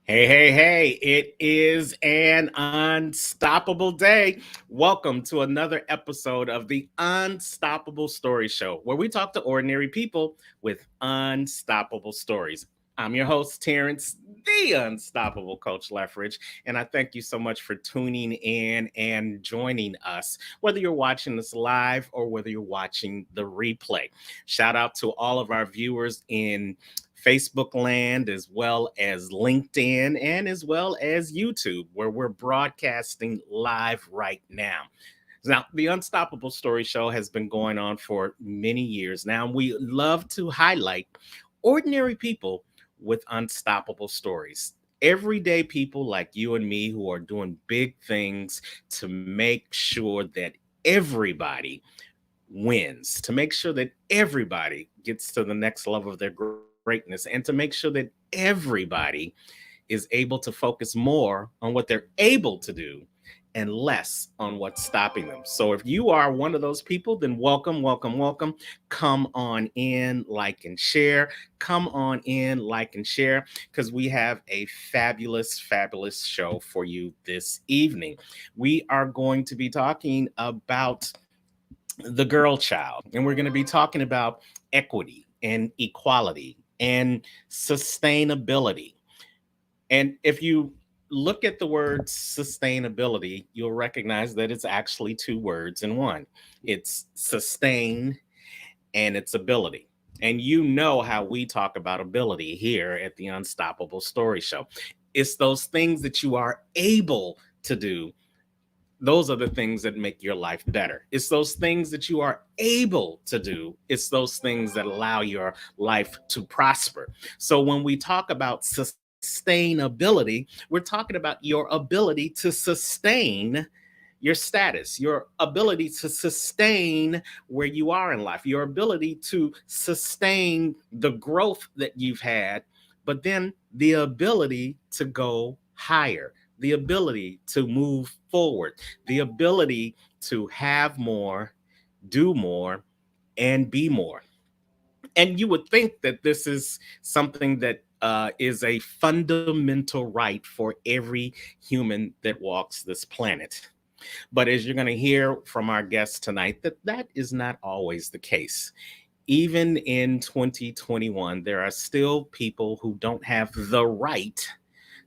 Hey, hey, hey, it is an unstoppable day. Welcome to another episode of the Unstoppable Story Show, where we talk to ordinary people with unstoppable stories. I'm your host, Terrence, the Unstoppable Coach Leffridge, and I thank you so much for tuning in and joining us, whether you're watching this live or whether you're watching the replay. Shout out to all of our viewers in Facebook land, as well as LinkedIn, and as well as YouTube, where we're broadcasting live right now. Now, the Unstoppable Story Show has been going on for many years now. We love to highlight ordinary people with unstoppable stories. Everyday people like you and me who are doing big things to make sure that everybody wins, to make sure that everybody gets to the next level of their greatness, and to make sure that everybody is able to focus more on what they're able to do and less on what's stopping them. So if you are one of those people, then welcome, welcome, welcome. Come on in, like and share. Come on in, like and share, because we have a fabulous, fabulous show for you this evening. We are going to be talking about the girl child, and we're going to be talking about equity and equality and sustainability. And if you look at the word sustainability, you'll recognize that it's actually two words in one. It's sustain and it's ability. And you know how we talk about ability here at the Unstoppable Story Show. It's those things that you are able to do. Those are the things that make your life better. It's those things that you are able to do. It's those things that allow your life to prosper. So when we talk about sustainability, we're talking about your ability to sustain your status, your ability to sustain where you are in life, your ability to sustain the growth that you've had, but then the ability to go higher, the ability to move forward, the ability to have more, do more, and be more. And you would think that this is something that is a fundamental right for every human that walks this planet. But as you're going to hear from our guest tonight, that is not always the case. Even in 2021, there are still people who don't have the right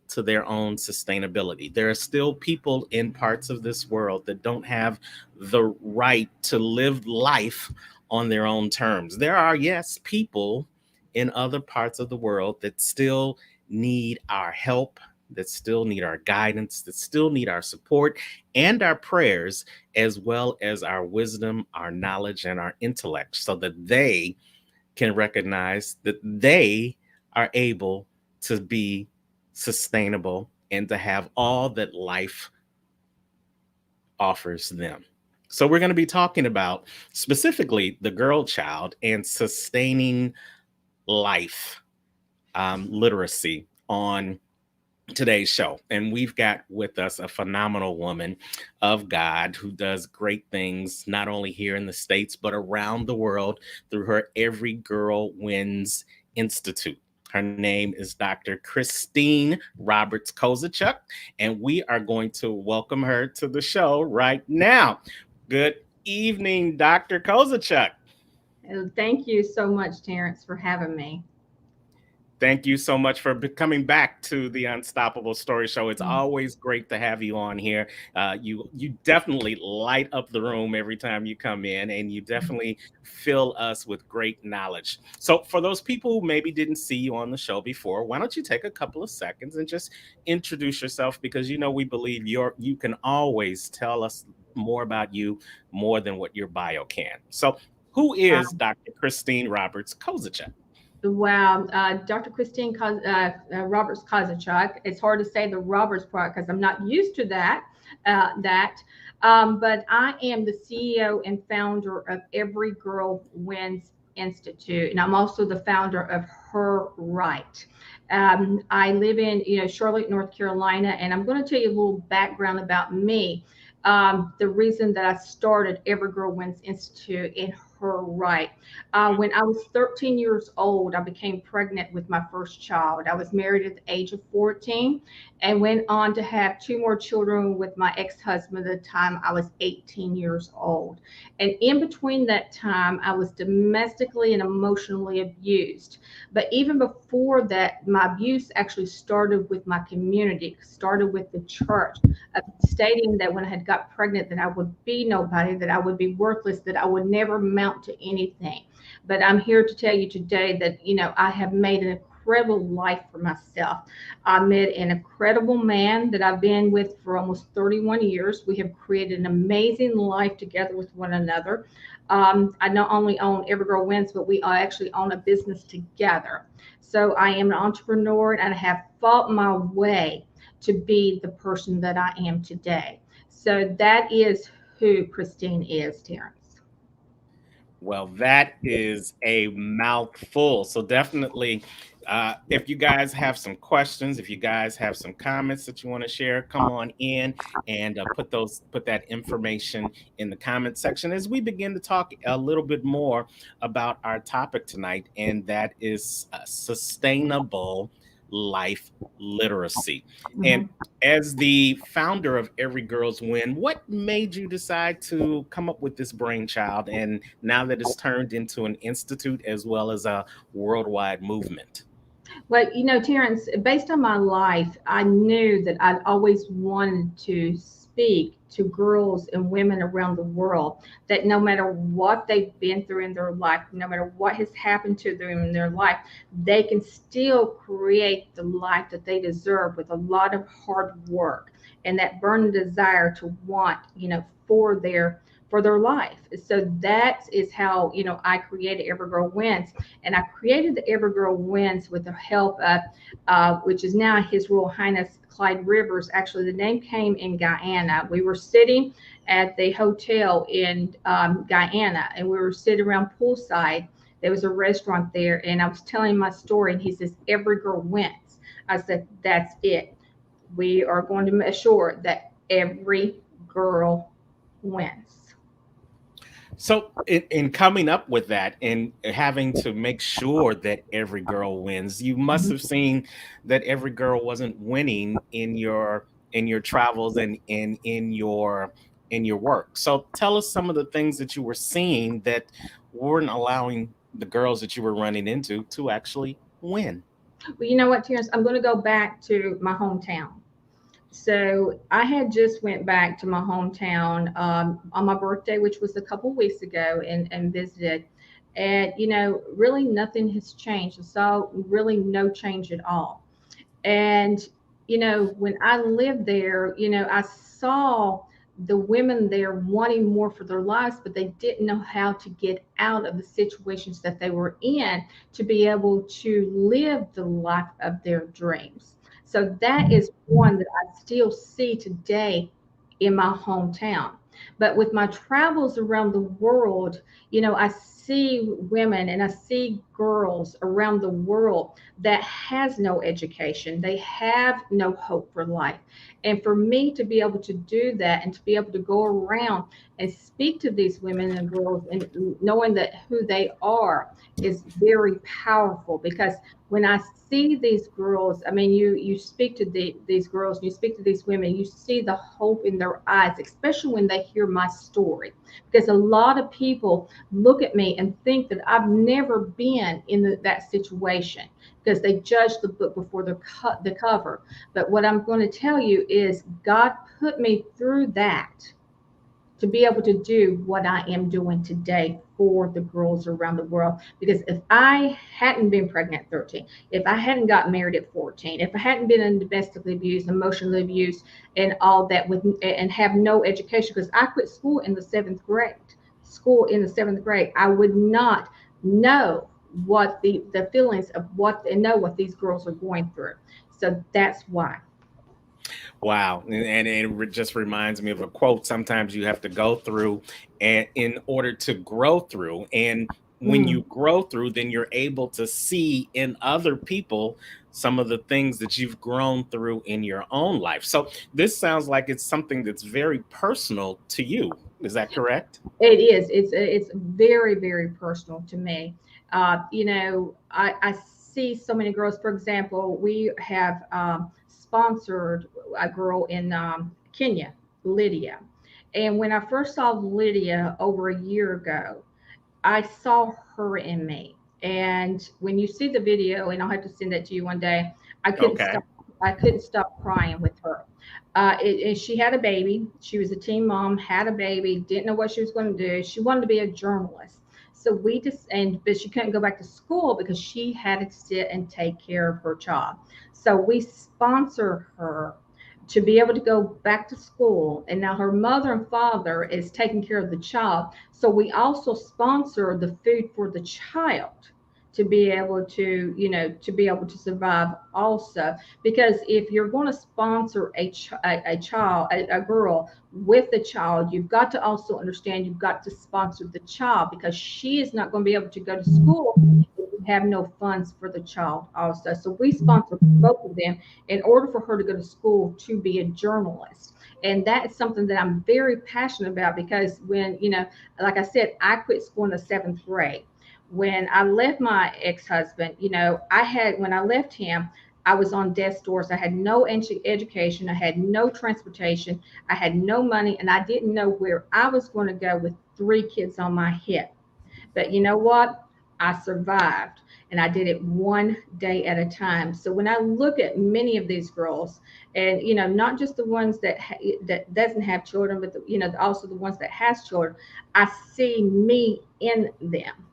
to their own sustainability. There are still people in parts of this world that don't have the right to live life on their own terms. There are, yes, people in other parts of the world that still need our help, that still need our guidance, that still need our support and our prayers, as well as our wisdom, our knowledge, and our intellect, so that they can recognize that they are able to be sustainable and to have all that life offers them. So, we're going to be talking about specifically the girl child and sustaining life literacy on today's show. And we've got with us a phenomenal woman of God who does great things, not only here in the States, but around the world through her Every Girl Wins Institute. Her name is Dr. Christine Roberts Kozachuk, and we are going to welcome her to the show right now. Good evening, Dr. Kozachuk. Thank you so much, Terrence, for having me. Thank you so much for coming back to the Unstoppable Story Show. It's always great to have you on here. You definitely light up the room every time you come in, and you definitely fill us with great knowledge. So, for those people who maybe didn't see you on the show before, why don't you take a couple of seconds and just introduce yourself? Because we believe you can always tell us more about you more than what your bio can. So, who is Dr. Christine Roberts Kozachuk? Wow, Dr. Roberts Kozachuk. It's hard to say the Roberts part because I'm not used to that. But I am the CEO and founder of Every Girl Wins Institute, and I'm also the founder of Her Right. I live in Charlotte, North Carolina, and I'm going to tell you a little background about me. The reason that I started Every Girl Wins Institute and her right. When I was 13 years old, I became pregnant with my first child. I was married at the age of 14 and went on to have two more children with my ex-husband at the time I was 18 years old. And in between that time, I was domestically and emotionally abused. But even before that, my abuse actually started with my community, started with the church, stating that when I had got pregnant, that I would be nobody, that I would be worthless, that I would never amount to anything. But I'm here to tell you today that, I have made an incredible life for myself. I met an incredible man that I've been with for almost 31 years. We have created an amazing life together with one another. I not only own Every Girl Wins, but we actually own a business together. So I am an entrepreneur and I have fought my way to be the person that I am today. So that is who Christine is, Terrence. Well, that is a mouthful. So definitely, if you guys have some questions, if you guys have some comments that you want to share, come on in and put that information in the comment section as we begin to talk a little bit more about our topic tonight, and that is sustainable life literacy. And Mhm. as the founder of Every Girl's Win, what made you decide to come up with this brainchild? And now that it's turned into an institute as well as a worldwide movement. Well, Terrence, based on my life, I knew that I'd always wanted to speak to girls and women around the world, that no matter what they've been through in their life, no matter what has happened to them in their life, they can still create the life that they deserve with a lot of hard work and that burning desire to want, for their life. So that is how, I created Every Girl Wins. And I created the Every Girl Wins with the help of, which is now His Royal Highness Clyde Rivers. Actually, the name came in Guyana. We were sitting at the hotel in Guyana, and we were sitting around poolside. There was a restaurant there, and I was telling my story, and he says, Every Girl Wins. I said, that's it. We are going to make sure that every girl wins. So, in coming up with that and having to make sure that every girl wins, you must Mhm. have seen that every girl wasn't winning in your travels and in your work. So, tell us some of the things that you were seeing that weren't allowing the girls that you were running into to actually win. Well, you know what, Terrence? I'm going to go back to my hometown. So I had just went back to my hometown on my birthday, which was a couple weeks ago, and visited. And really nothing has changed. I saw really no change at all. And when I lived there, I saw the women there wanting more for their lives, but they didn't know how to get out of the situations that they were in to be able to live the life of their dreams. So that is one that I still see today in my hometown. But with my travels around the world, I see women and I see girls around the world that has no education. They have no hope for life. And for me to be able to do that and to be able to go around and speak to these women and girls and knowing that who they are is very powerful, because when I see these girls, I mean, you speak to these girls, and you speak to these women, you see the hope in their eyes, especially when they hear my story. Because a lot of people look at me and think that I've never been in that situation, because they judge the book before the cover. But what I'm going to tell you is God put me through that to be able to do what I am doing today for the girls around the world. Because if I hadn't been pregnant at 13, if I hadn't got married at 14, if I hadn't been domestically abused, emotionally abused, and all that, and have no education, because I quit school in the seventh grade, I would not know what the feelings of what and know what these girls are going through. So that's why. Wow. And just reminds me of a quote. Sometimes you have to go through and in order to grow through. And when Mm. you grow through, then you're able to see in other people some of the things that you've grown through in your own life. So this sounds like it's something that's very personal to you. Is that correct? It is. It's very, very personal to me. I see so many girls. For example, we have sponsored a girl in Kenya, Lydia. And when I first saw Lydia over a year ago, I saw her in me. And when you see the video, and I'll have to send that to you one day, I couldn't Okay. stop. I couldn't stop crying with her. She had a baby. She was a teen mom, had a baby, didn't know what she was going to do. She wanted to be a journalist. So we just, but she couldn't go back to school because she had to sit and take care of her child. So we sponsor her to be able to go back to school. And now her mother and father is taking care of the child. So we also sponsor the food for the child to be able to, to be able to survive also. Because if you're going to sponsor a child, a girl with a child, you've got to also understand you've got to sponsor the child, because she is not going to be able to go to school if you have no funds for the child also. So we sponsor both of them in order for her to go to school to be a journalist. And that is something that I'm very passionate about, because when, like I said, I quit school in the seventh grade. When I left my ex-husband, when I left him, I was on death's doors. I had no education. I had no transportation. I had no money, and I didn't know where I was going to go with 3 kids on my hip. But you know what? I survived, and I did it one day at a time. So when I look at many of these girls, and not just the ones that doesn't have children, but also the ones that has children, I see me in them,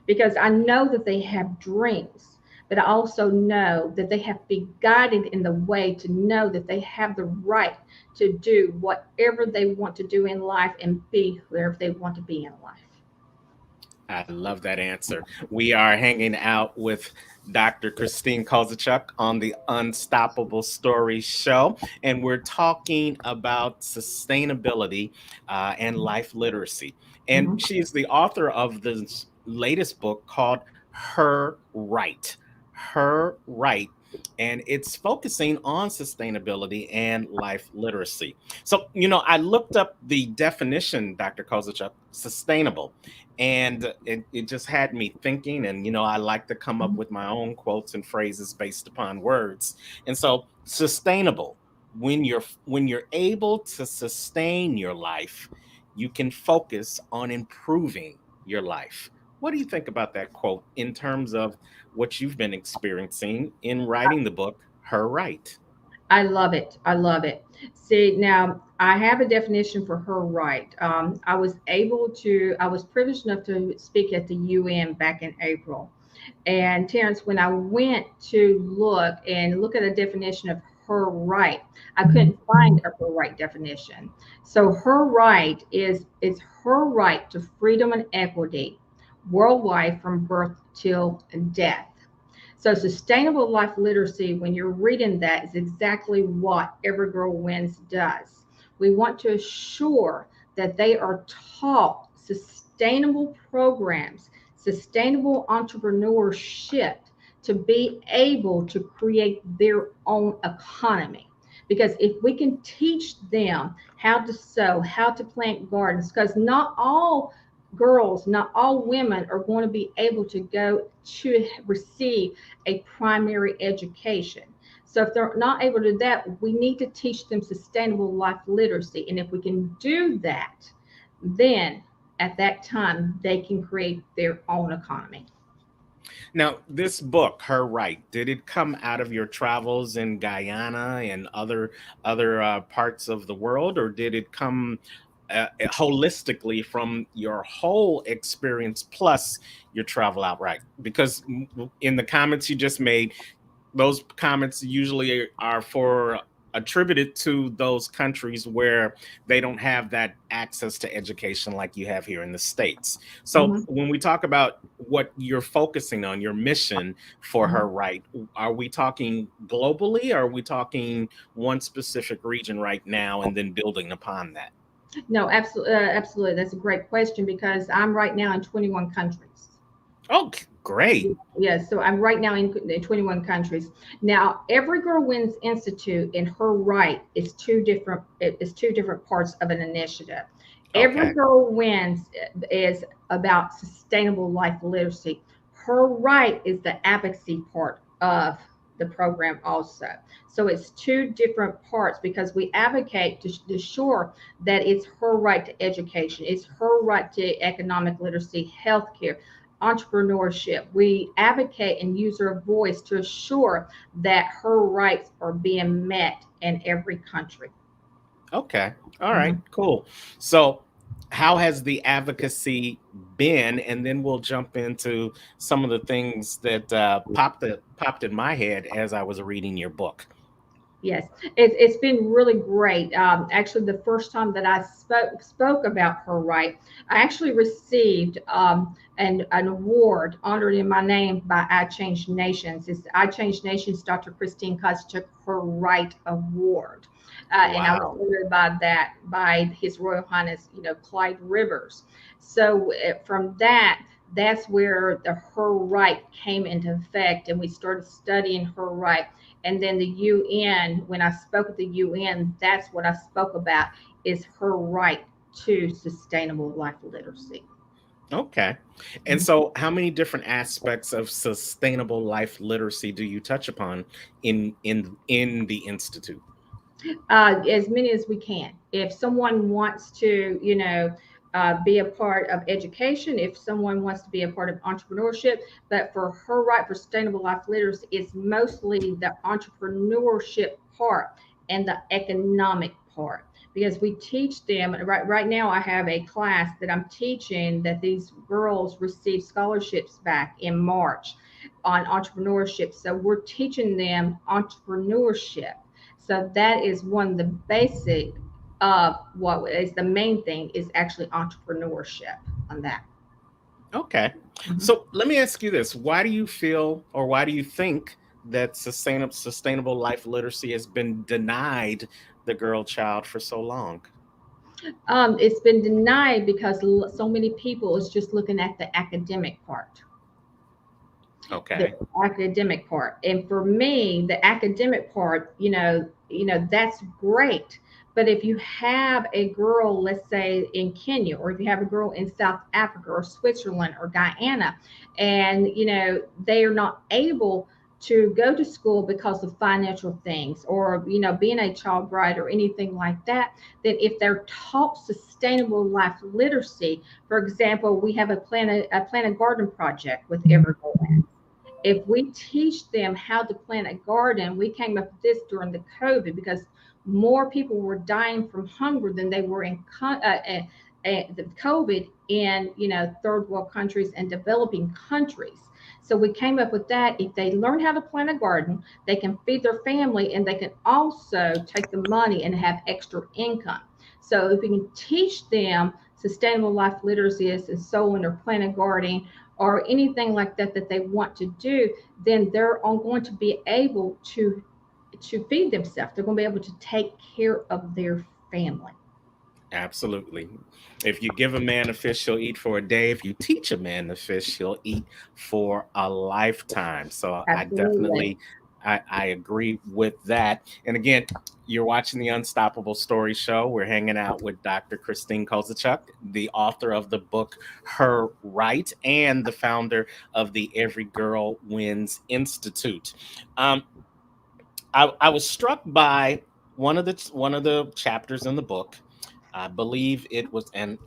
because I know that they have dreams, but I also know that they have to be guided in the way to know that they have the right to do whatever they want to do in life and be whoever they want to be in life. I love that answer. We are hanging out with Dr. Christine Kozachuk on the Unstoppable Story Show, and we're talking about sustainability and life literacy. And Mhm. she is the author of this latest book called Her Right. Her Right. And it's focusing on sustainability and life literacy. So, I looked up the definition, Dr. Kozachuk, sustainable, and it just had me thinking. And I like to come up with my own quotes and phrases based upon words. And so sustainable, when you're able to sustain your life, you can focus on improving your life. What do you think about that quote in terms of what you've been experiencing in writing the book Her Right? I love it. I love it. See, now I have a definition for her right. I was privileged enough to speak at the UN back in April. And Terrence, when I went to look at a definition of her right, I couldn't find a her right definition. So her right is her right to freedom and equity worldwide from birth till death. So sustainable life literacy, when you're reading that, is exactly what Every Girl Wins does. We want to assure that they are taught sustainable programs, sustainable entrepreneurship, to be able to create their own economy. Because if we can teach them how to sow, how to plant gardens, because not all girls, not all women are going to be able to go to receive a primary education. So if they're not able to do that, we need to teach them sustainable life literacy. And if we can do that, then at that time they can create their own economy. Now, this book, Her Right, did it come out of your travels in Guyana and other parts of the world, or did it come holistically from your whole experience plus your travel outright? Because in the comments you just made, those comments usually are for attributed to those countries where they don't have that access to education like you have here in the States. So Mhm, when we talk about what you're focusing on, your mission for mhm. Her Right, are we talking globally, or are we talking one specific region right now and then building upon that? No, absolutely, absolutely. That's a great question, because I'm right now in 21 countries. Oh, great. Yes, so I'm right now in 21 countries. Now, Every Girl Wins Institute, in her right, is two different parts of an initiative. Every Okay. Girl Wins is about sustainable life literacy. Her Right is the advocacy part of the program also. So it's two different parts because we advocate to ensure that it's her right to education, it's her right to economic literacy, healthcare, entrepreneurship. We advocate and use her voice to assure that her rights are being met in every country. Okay. All right. Mhm. Cool. So, how has the advocacy been? And then we'll jump into some of the things that popped in my head as I was reading your book. Yes, it's been really great. Actually, the first time that I spoke about her right, I actually received an award honored in my name by I Change Nations. It's I Change Nations. Dr. Christine Cutts took her right award, and I was Wow. honored by that by His Royal Highness, Clyde Rivers. So from that. That's where the her right came into effect, and we started studying her right, and then the UN, when I spoke at the UN, that's what I spoke about is her right to sustainable life literacy. Okay. And Mhm. so, how many different aspects of sustainable life literacy do you touch upon in the institute? As many as we can. If someone wants to, be a part of education, if someone wants to be a part of entrepreneurship, but for her right for sustainable life literacy, it's mostly the entrepreneurship part and the economic part. Because we teach them right now, I have a class that I'm teaching that these girls receive scholarships back in March on entrepreneurship. So we're teaching them entrepreneurship, so that is one of the basic of what is the main thing is actually entrepreneurship on that. Okay. Mhm. So, let me ask you this. Why do you feel or why do you think that sustainable life literacy has been denied the girl child for so long? It's been denied because so many people is just looking at the academic part, the Okay. academic part. And for me, the academic part, that's great. But if you have a girl, let's say in Kenya, or if you have a girl in South Africa or Switzerland or Guyana, and they are not able to go to school because of financial things, or being a child bride or anything like that, then if they're taught sustainable life literacy, for example, we have a plant a garden project with Evergo. If we teach them how to plant a garden, we came up with this during the COVID because more people were dying from hunger than they were in the COVID in third world countries and developing countries. So we came up with that. If they learn how to plant a garden, they can feed their family and they can also take the money and have extra income. So if we can teach them sustainable life literacy as sowing or planting gardening or anything like that that they want to do, then they're all going to be able to feed themselves. They're going to be able to take care of their family. Absolutely. If you give a man a fish, he'll eat for a day. If you teach a man to fish, he'll eat for a lifetime. So I Absolutely. definitely I agree with that. And again, you're watching the Unstoppable Story Show. We're hanging out with Dr. Christine Kozachuk, the author of the book Her Right and the founder of the Every Girl Wins Institute. Um, I was struck by one of the chapters in the book. I believe it was, and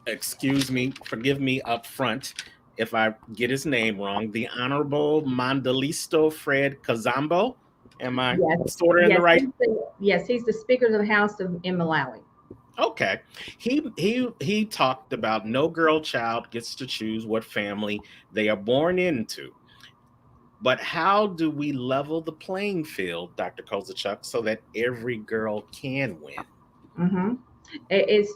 excuse me, forgive me up front if I get his name wrong. The Honorable Mandalisto Fred Kazambo. Am I Yes, sort of in the yes, right? he's the Speaker of the House in Malawi. Okay. He talked about no girl child gets to choose what family they are born into. But how do we level the playing field, Dr. Kozachuk, so that every girl can win? Hmm. It's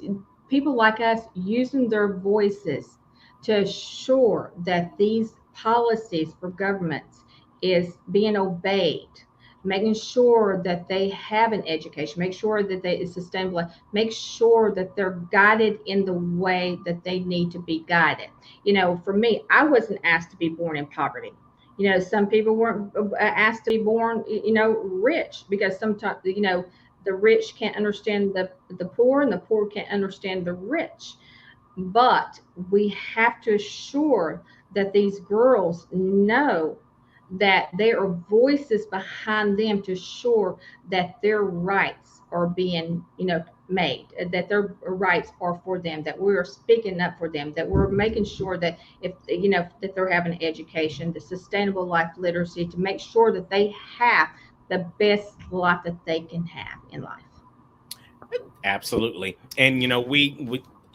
people like us using their voices to assure that these policies for governments is being obeyed, making sure that they have an education, make sure that they is sustainable, make sure that they're guided in the way that they need to be guided. For me, I wasn't asked to be born in poverty. Some people weren't asked to be born, rich, because sometimes, The rich can't understand the poor, and the poor can't understand the rich. But we have to assure that these girls know that there are voices behind them to assure that their rights are being, made, that their rights are for them, that we're speaking up for them, that we're making sure that if, that they're having education, the sustainable life literacy, to make sure that they have the best life that they can have in life. Absolutely. And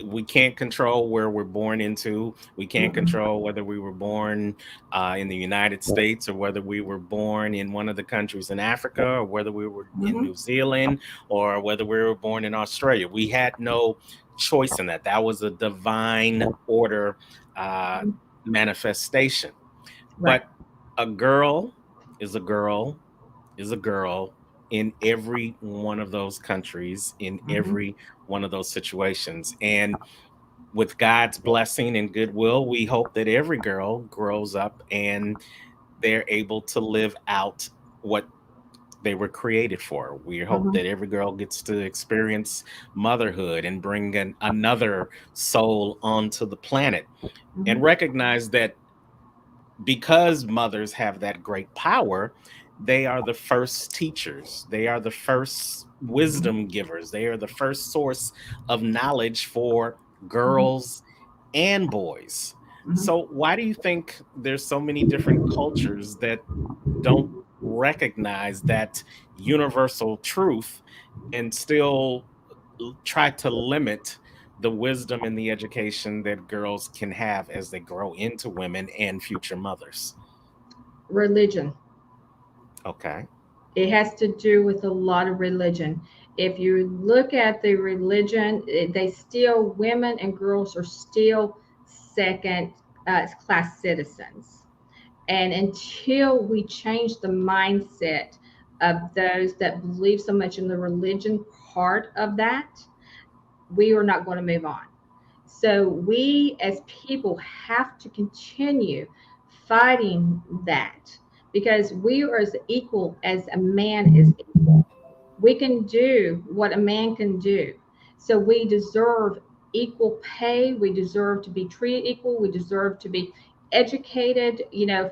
we can't control where we're born into. We can't Mhm. control whether we were born in the United States or whether we were born in one of the countries in Africa or whether we were in Mhm. New Zealand or whether we were born in Australia. We had no choice in that. That was a divine order uh, Mhm. manifestation. Right. But a girl is a girl is a girl in every one of those countries, in Mhm. every one of those situations. And with God's blessing and goodwill, we hope that every girl grows up and they're able to live out what they were created for. We hope Mhm. that every girl gets to experience motherhood and bring another soul onto the planet and Mhm. recognize that because mothers have that great power, they are the first teachers. They are the first Mhm. wisdom givers. They are the first source of knowledge for Mhm. girls and boys. Mhm. So, why do you think there's so many different cultures that don't recognize that universal truth and still try to limit the wisdom and the education that girls can have as they grow into women and future mothers? Religion. Okay. It has to do with a lot of religion. If you look at the religion, they still, women and girls are still second class citizens. And until we change the mindset of those that believe so much in the religion part of that, we are not going to move on. So we as people have to continue fighting that, because we are as equal as a man is equal. We can do what a man can do. So we deserve equal pay. We deserve to be treated equal. We deserve to be educated.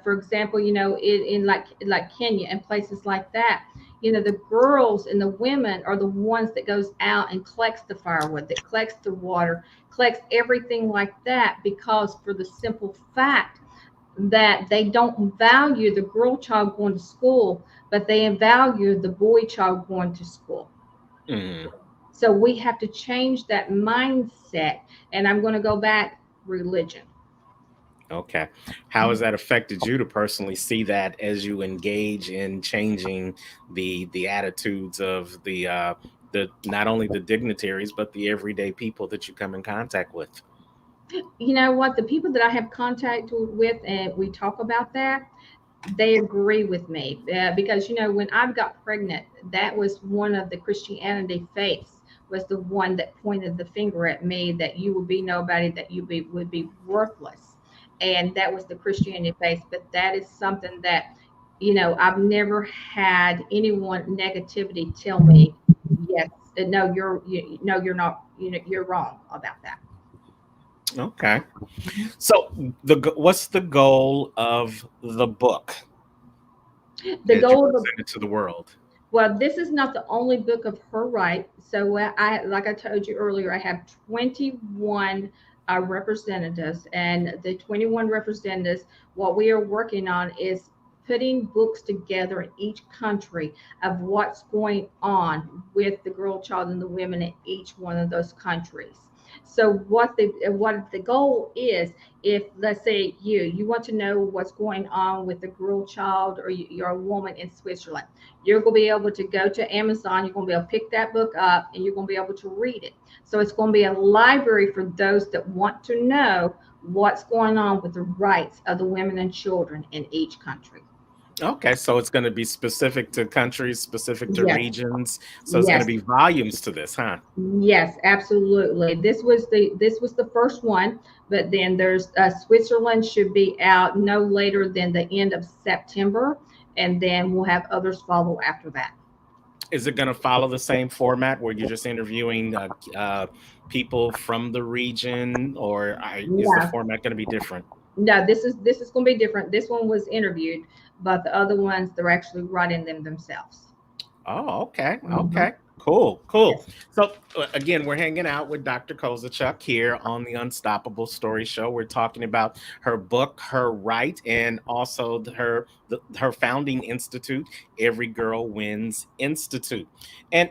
For example, in like Kenya and places like that, the girls and the women are the ones that goes out and collects the firewood, that collects the water, collects everything like that, because for the simple fact that they don't value the girl child going to school, but they value the boy child going to school. Mhm. So we have to change that mindset. And I'm going to go back, religion. Okay. How has that affected you to personally see that as you engage in changing the attitudes of the not only the dignitaries but the everyday people that you come in contact with? You know what? The people that I have contact with, and we talk about that, they agree with me, because when I got pregnant, that was one of the Christianity faiths, was the one that pointed the finger at me, that you would be nobody, that would be worthless, and that was the Christianity faith. But that is something that, I've never had anyone negativity tell me, yes, no, no, you're not, you're wrong about that. Okay. So what's the goal of the book The as you goal of present the it to the world? Well, this is not the only book of her right. So like I told you earlier, I have 21 representatives, and the 21 representatives, what we are working on is putting books together in each country of what's going on with the girl child and the women in each one of those countries. So what the goal is, if let's say you want to know what's going on with the girl child, or you're a woman in Switzerland, you're going to be able to go to Amazon. You're going to be able to pick that book up, and you're going to be able to read it. So it's going to be a library for those that want to know what's going on with the rights of the women and children in each country. Okay, so it's going to be specific to countries, specific to Yes, regions. So it's going to yes, be volumes to this, huh? yes, absolutely. This was the first one, but then there's Switzerland should be out no later than the end of September, and then we'll have others follow after that. Is it going to follow the same format where you're just interviewing people from the region, or is the No, format going to be different? no, this is going to be different. This one was interviewed, but the other ones they're actually writing them themselves. Oh, okay. Mhm. Okay. Cool. Cool. Yes. So, again, we're hanging out with Dr. Kozachuk here on the Unstoppable Story Show. We're talking about her book, Her Right, and also her founding institute, Every Girl Wins Institute. And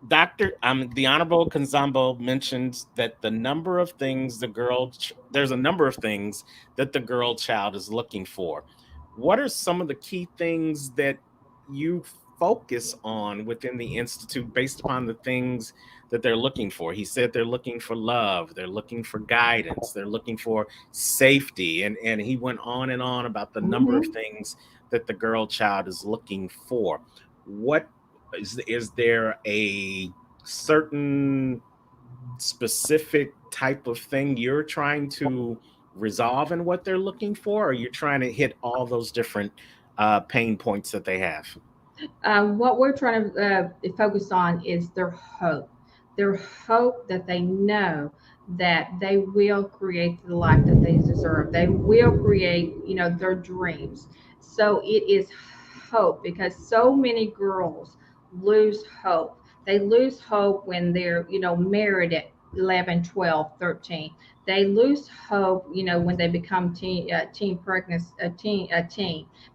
the Honorable Kanzambo mentioned that there's a number of things that the girl child is looking for. What are some of the key things that you focus on within the institute based upon the things that they're looking for? He said they're looking for love, they're looking for guidance, they're looking for safety, and he went on and on about the number of Mhm. things that the girl child is looking for. What is there a certain specific type of thing you're trying to resolve in what they're looking for, or you're trying to hit all those different pain points that they have? What we're trying to focus on is their hope that they know that they will create the life that they deserve. They will create, their dreams. So it is hope because so many girls lose hope. They lose hope when they're, married at 11, 12, 13. They lose hope, when they become teen pregnant, a teen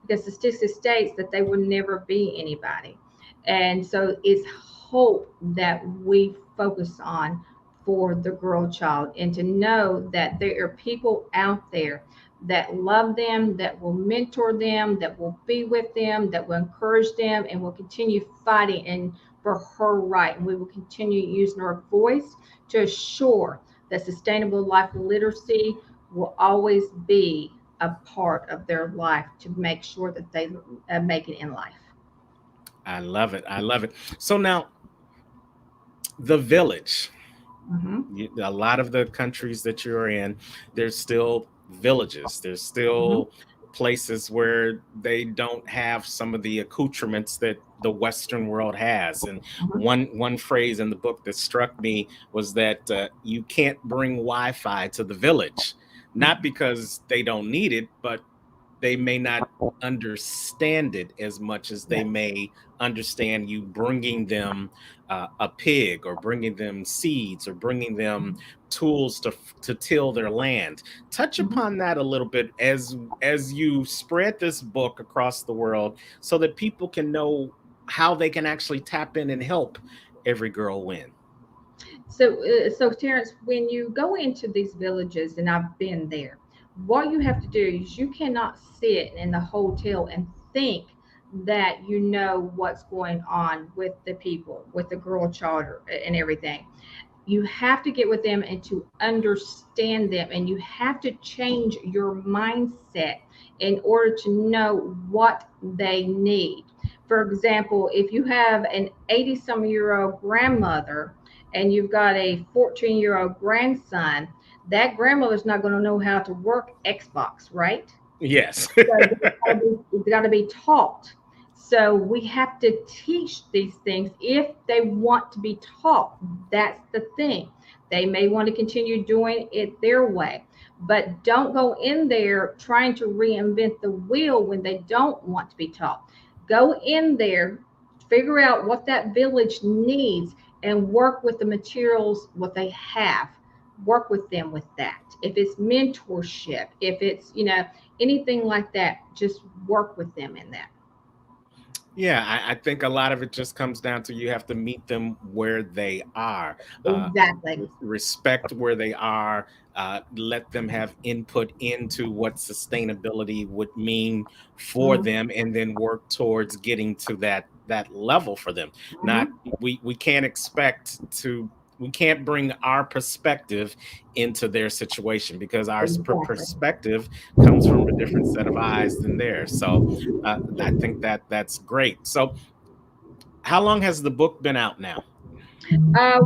because the statistic states that they will never be anybody. And so it's hope that we focus on for the girl child and to know that there are people out there that love them, that will mentor them, that will be with them, that will encourage them, and will continue fighting and for her right. And we will continue using our voice to assure that sustainable life literacy will always be a part of their life to make sure that they make it in life. I love it. I love it. So now, the village. Hmm. A lot of the countries that you're in, there's still villages. There's Hmm. still places where they don't have some of the accoutrements that the Western world has. And Hmm. one phrase in the book that struck me was that you can't bring Wi-Fi to the village, not because they don't need it, but they may not understand it as much as they Yes. may understand you bringing them a pig, or bringing them seeds, or bringing them tools to till their land. Touch Hmm. upon that a little bit as you spread this book across the world, so that people can know how they can actually tap in and help Every Girl Win. So Terrence, when you go into these villages, and I've been there, what you have to do is you cannot sit in the hotel and think that you know what's going on with the people, with the girl charter and everything. You have to get with them and to understand them, and you have to change your mindset in order to know what they need. For example, if you have an 80-some-year-old grandmother and you've got a 14-year-old grandson, that grandmother's not going to know how to work Xbox, right? Yes. So it's got to be taught. So we have to teach these things if they want to be taught. That's the thing. They may want to continue doing it their way, but don't go in there trying to reinvent the wheel when they don't want to be taught. Go in there, figure out what that village needs, and work with the materials what they have. Work with them with that. If it's mentorship, if it's anything like that, just work with them in that. Yeah, I think a lot of it just comes down to you have to meet them where they are, uh, Exactly. respect where they are, let them have input into what sustainability would mean for Mhm. them, and then work towards getting to that level for them. Not Mhm. we can't expect to we can't bring our perspective into their situation, because our Exactly. perspective comes from a different set of eyes than theirs. So I think that that's great. So, how long has the book been out now?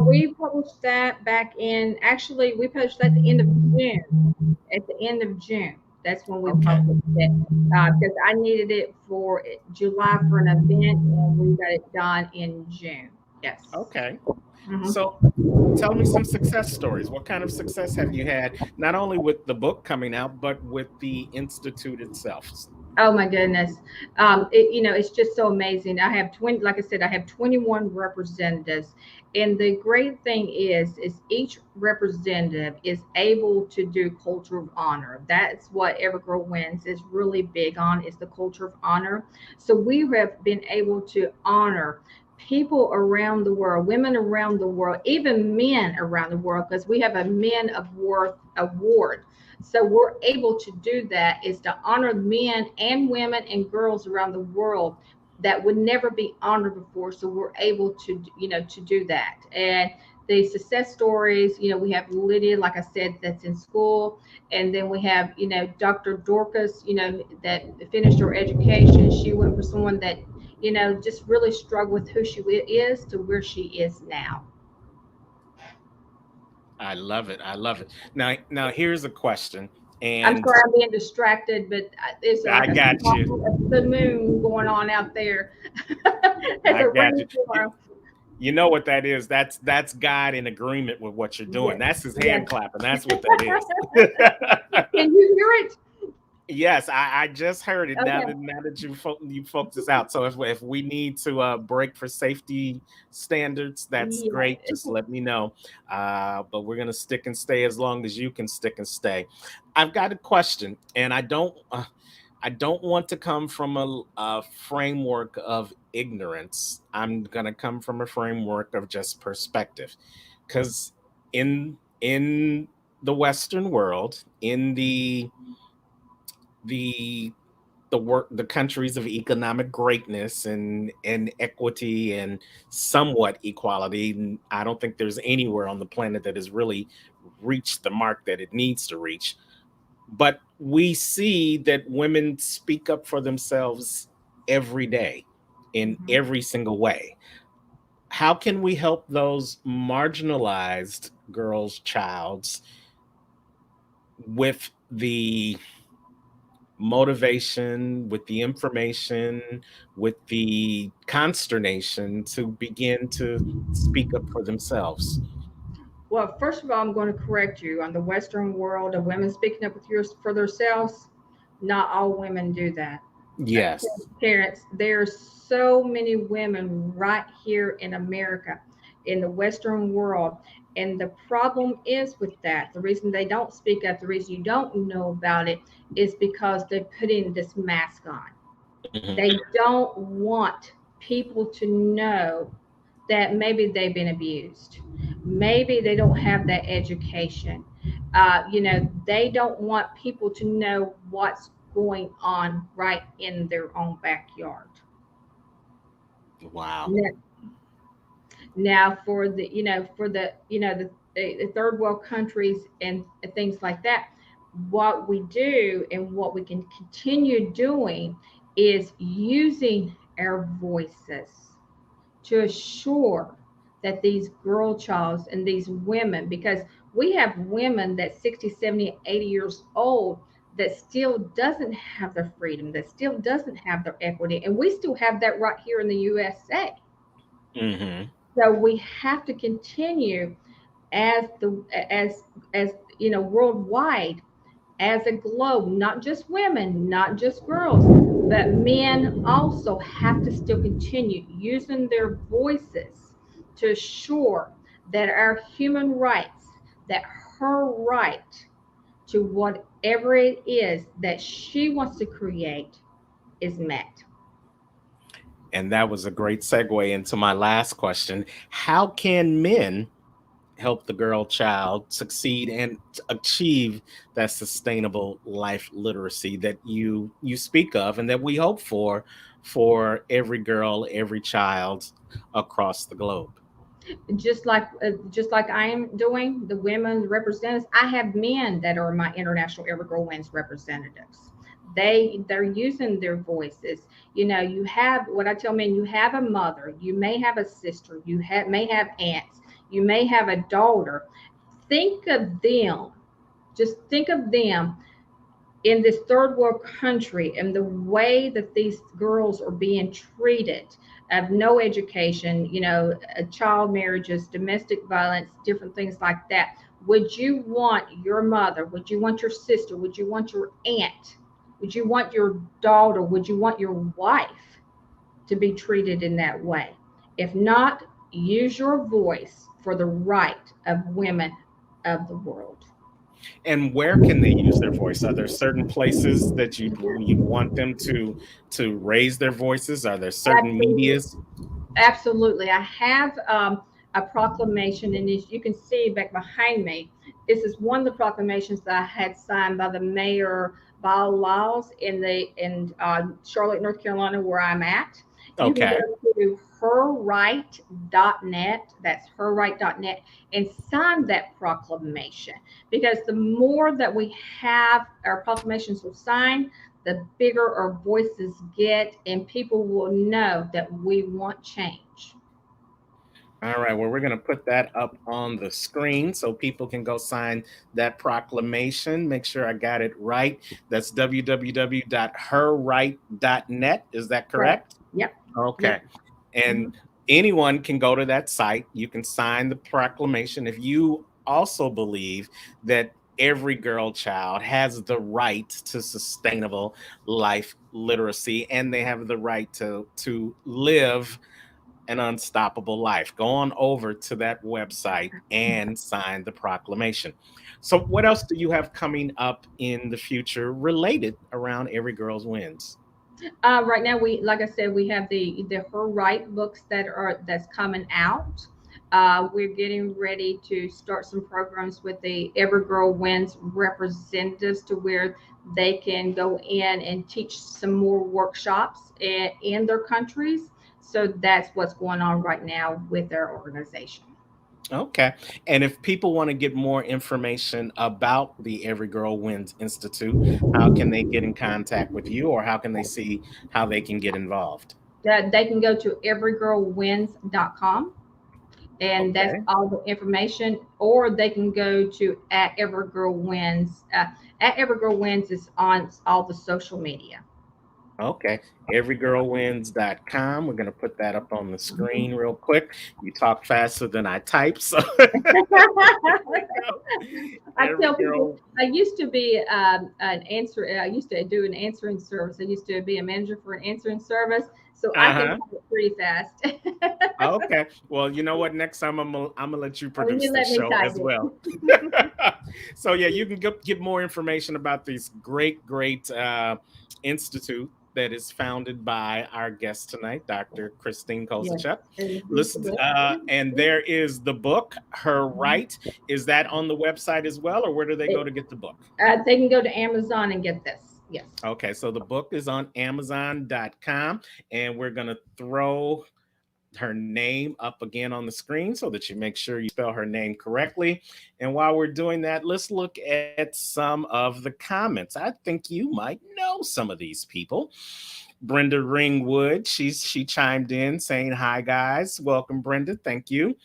We published that back in, actually, we published that at the end of June. At the end of June. That's when we Okay. published it because I needed it for July for an event, and we got it done in June. Yes. Okay. Hmm. So tell me some success stories. What kind of success have you had, not only with the book coming out, but with the institute itself? Oh my goodness. It's just so amazing. I have 20, like I said, I have 21 representatives. And the great thing is each representative is able to do culture of honor. That's what Every Girl Wins is really big on, is the culture of honor. So we have been able to honor people around the world, women around the world, even men around the world, because we have a Men of Worth award. So we're able to do that, is to honor men and women and girls around the world that would never be honored before. So we're able to, to do that. And the success stories, we have Lydia, like I said, that's in school. And then we have, Dr. Dorcas, that finished her education. She went for someone that, just really struggled with who she is to where she is now. I love it. I love it. Now here's a question, I'm and sorry I'm being distracted, but there's I like a got you. the moon going on out there. It's I a got you. rainstorm. You know what that is? That's God in agreement with what you're doing. Yes, That's his yes. hand clapping. That's what that is. Can you hear it? Yes, I just heard it now Okay. that you folked this out. So if we need to break for safety standards, that's Yeah. great. Just let me know. But we're gonna stick and stay as long as you can stick and stay. I've got a question, and I don't want to come from a framework of ignorance. I'm gonna come from a framework of just perspective, because in the Western world, in the the countries of economic greatness and equity and somewhat equality, I don't think there's anywhere on the planet that has really reached the mark that it needs to reach. But we see that women speak up for themselves every day in Mhm. every single way. How can we help those marginalized girls, childs, with the motivation, with the information, with the consternation to begin to speak up for themselves? Well, first of all, I'm going to correct you on the Western world of women speaking up for themselves. Not all women do that. Yes. Parents, there's so many women right here in America, in the Western world. And the problem is with that. The reason they don't speak up, the reason you don't know about it is because they're putting this mask on. Mhm. They don't want people to know that maybe they've been abused. Maybe they don't have that education. They don't want people to know what's going on right in their own backyard. Wow. Now, now for the, for the, the third world countries and things like that, what we do and what we can continue doing is using our voices to assure that these girl childs and these women, because we have women that 60, 70, 80 years old that still doesn't have their freedom, that still doesn't have their equity, and we still have that right here in the USA. Hmm. So we have to continue as the as worldwide, as a globe, not just women, not just girls, but men also have to still continue using their voices to assure that our human rights, that her right to whatever it is that she wants to create is met. And that was a great segue into my last question. How can men help the girl child succeed and achieve that sustainable life literacy that you speak of and that we hope for every girl, every child across the globe? Just like I am doing the women representatives, I have men that are my international Every Girl Wins representatives. They're using their voices. You have what I tell men: you have a mother, you may have a sister, may have aunts, you may have a daughter. Think of them. Just think of them in this third world country, and the way that these girls are being treated, of no education, child marriages, domestic violence, different things like that. Would you want your mother? Would you want your sister? Would you want your aunt? Would you want your daughter? Would you want your wife to be treated in that way? If not, use your voice for the right of women of the world. And where can they use their voice? Are there certain places that you'd want them to raise their voices? Are there certain Absolutely. medias? Absolutely. I have a proclamation, and as you can see back behind me, this is one of the proclamations that I had signed by the mayor, Bob Laws, in Charlotte, North Carolina, where I'm at. You can go Okay. to herright.net. That's herright.net, and sign that proclamation, because the more that we have our proclamations will sign, the bigger our voices get, and people will know that we want change. All right. Well, we're going to put that up on the screen so people can go sign that proclamation. Make sure I got it right. That's www.herright.net. Is that Correct. correct? Yep. Okay. Yep. And Mhm. anyone can go to that site. You can sign the proclamation. If you also believe that every girl child has the right to sustainable life literacy and they have the right to live an unstoppable life, go on over to that website and sign the proclamation. So what else do you have coming up in the future related around Every Girls Wins? Right now, like I said, we have the Her Right books that's coming out. We're getting ready to start some programs with the Every Girl Wins representatives, to where they can go in and teach some more workshops in their countries. So that's what's going on right now with their organization. Okay. And if people want to get more information about the Every Girl Wins Institute, how can they get in contact with you, or how can they see how they can get involved? That they can go to everygirlwins.com, and that's Okay. all the information. Or they can go to at Evergirl Wins. At Evergirl Wins is on all the social media. Okay. Everygirlwins.com. We're going to put that up on the screen Mhm. real quick. You talk faster than I type. So there we go. I Every tell people girl. I used to be an answer. I used to do an answering service. I used to be a manager for an answering service, so I can Uh-huh. type it pretty fast. Okay. Well, you know what? Next time I'm gonna let you Oh, produce you this let me show type as well. it. So yeah, you can get more information about this great institute that is founded by our guest tonight, Dr. Christine Yes. Kozachuk. And here's the Listen, book. and there is the book, Her Right. Is that on the website as well, or where do they go It, to get the book? they can go to Amazon and get this. Yes. Okay, so the book is on Amazon.com, and we're gonna throw her name up again on the screen so that you make sure you spell her name correctly. And while we're doing that, let's look at some of the comments. I think you might know some of these people. Brenda Ringwood, she chimed in saying, "Hi guys, welcome Brenda, thank you."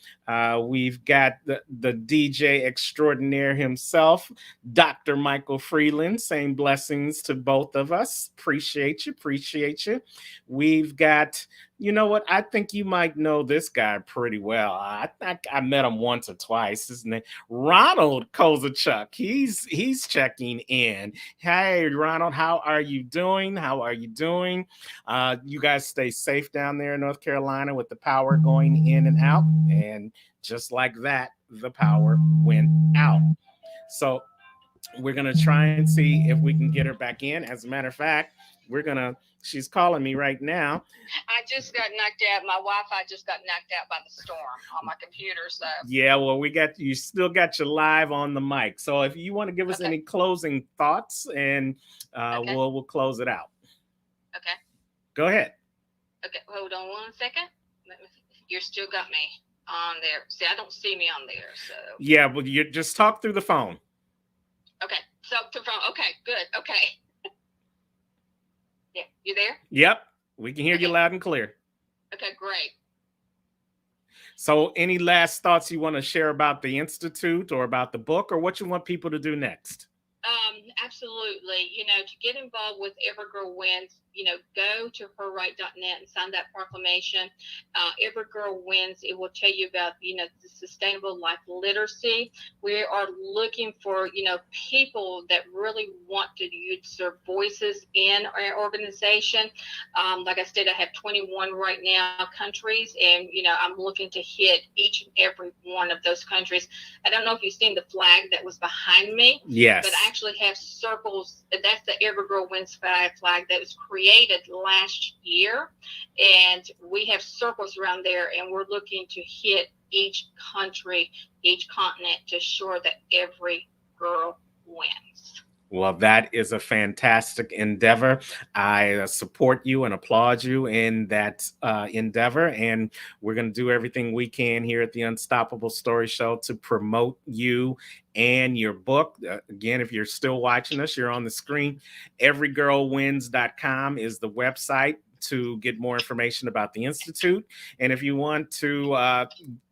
We've got the DJ extraordinaire himself, Dr. Michael Freeland, saying blessings to both of us. Appreciate you, appreciate you. We've got, you know what? I think you might know this guy pretty well. I think I met him once or twice. His name Ronald Kozachuk. He's checking in. Hey, Ronald, how are you doing? How are you doing? You guys stay safe down there in North Carolina with the power going in and out. And just like that, the power went out. So we're gonna try and see if we can get her back in. As a matter of fact, she's calling me right now. I just got knocked out. My Wi-Fi just got knocked out by the storm on my computer. So Yeah, well, we got you still got you live on the mic. So if you want to give us okay, any closing thoughts, and okay, we'll close it out. okay, Go ahead. okay. Hold on 1 second. You still got me on there. See, I don't see me on there. So Yeah, but you just talk through the phone. okay. So to phone. Okay, good. Okay. Yeah, you there? Yep, we can hear you Okay. loud and clear. Okay, great. So, any last thoughts you want to share about the institute or about the book, or what you want people to do next? Absolutely. To get involved with Every Girl Wins, go to herright.net and sign that proclamation. Every Girl Wins, it will tell you about, the sustainable life literacy. We are looking for, people that really want to use their voices in our organization. Like I said, I have 21 right now countries, and, I'm looking to hit each and every one of those countries. I don't know if you've seen the flag that was behind me. Yes. But I actually have circles. That's the Every Girl Wins flag that was created last year. And we have circles around there, and we're looking to hit each country, each continent to ensure that every girl wins. Well, that is a fantastic endeavor. I support you and applaud you in that endeavor. And we're going to do everything we can here at the Unstoppable Story Show to promote you and your book. Again, if you're still watching us, you're on the screen. Everygirlwins.com is the website to get more information about the Institute. And if you want to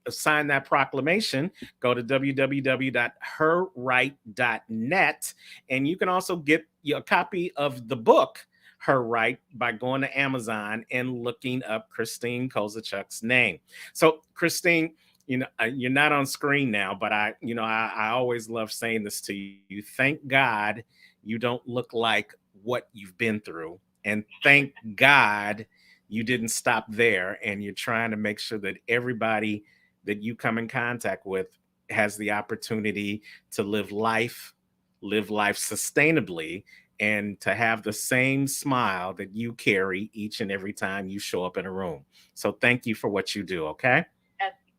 sign that proclamation, go to www.herright.net. And you can also get a copy of the book, Her Right, by going to Amazon and looking up Christine Kozachuk's name. So, Christine, you're not on screen now, but I always love saying this to you. Thank God you don't look like what you've been through. And thank God you didn't stop there, and you're trying to make sure that everybody that you come in contact with has the opportunity to live life sustainably, and to have the same smile that you carry each and every time you show up in a room. So thank you for what you do, okay?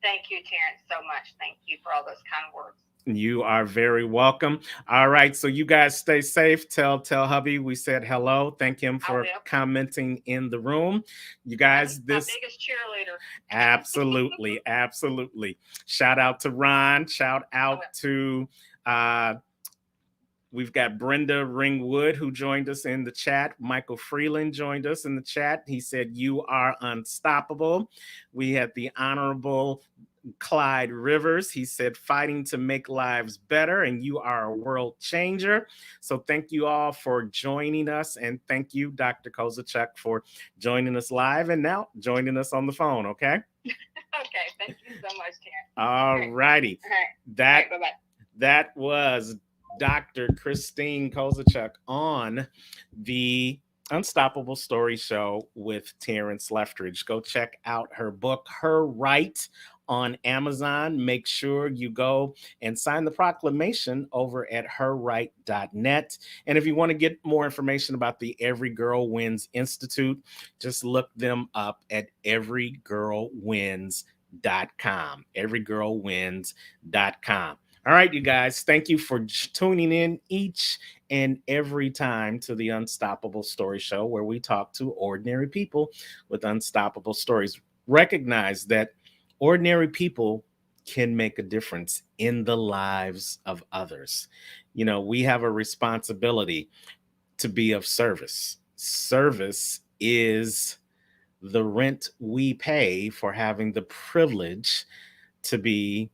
Thank you, Terrence, so much. Thank you for all those kind words. You are very welcome. All right, so you guys stay safe. Tell hubby we said hello. Thank him for commenting in the room. You guys, this my biggest cheerleader. Absolutely, absolutely. Shout out to Ron. Shout out to we've got Brenda Ringwood, who joined us in the chat. Michael Freeland joined us in the chat. He said, "You are unstoppable." We had the Honorable Clyde Rivers. He said, "Fighting to make lives better, and you are a world changer." So thank you all for joining us. And thank you, Dr. Kozachuk, for joining us live and now joining us on the phone. Okay. Okay. Thank you so much, Terrence. All righty. All right. Bye-bye. That was Dr. Christine Kozachuk on the Unstoppable Story Show with Terrence Leftridge. Go check out her book, Her Right, on Amazon. Make sure you go and sign the proclamation over at herright.net. And if you want to get more information about the Every Girl Wins Institute, just look them up at everygirlwins.com. everygirlwins.com. All right, you guys, thank you for tuning in each and every time to the Unstoppable Story Show, where we talk to ordinary people with unstoppable stories. Recognize that ordinary people can make a difference in the lives of others. We have a responsibility to be of service. Service is the rent we pay for having the privilege to be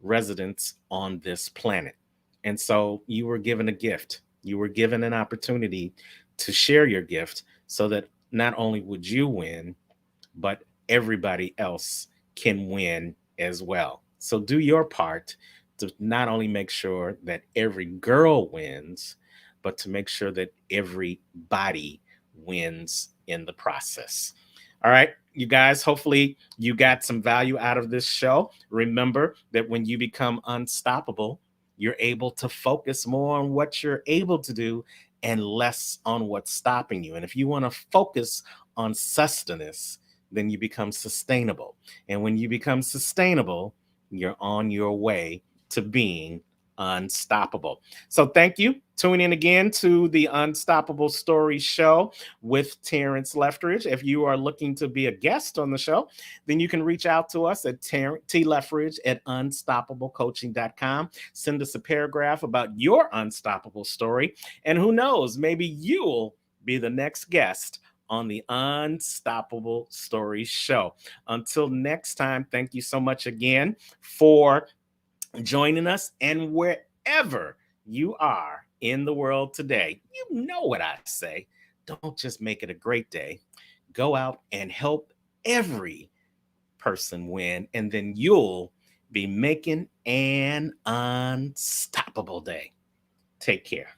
residents on this planet. And so you were given a gift. You were given an opportunity to share your gift so that not only would you win, but everybody else can win as well. So do your part to not only make sure that every girl wins, but to make sure that everybody wins in the process. All right, you guys, hopefully you got some value out of this show. Remember that when you become unstoppable, you're able to focus more on what you're able to do and less on what's stopping you. And if you want to focus on sustenance, then you become sustainable. And when you become sustainable, you're on your way to being unstoppable. So thank you. Tune in again to the Unstoppable Story Show with Terrence Leftridge. If you are looking to be a guest on the show, then you can reach out to us at tleftridge@unstoppablecoaching.com. Send us a paragraph about your unstoppable story. And who knows, maybe you'll be the next guest on the Unstoppable Story Show. Until next time, thank you so much again for joining us, and wherever you are in the world today, you know what I say. Don't just make it a great day. Go out and help every person win, and then you'll be making an unstoppable day. Take care.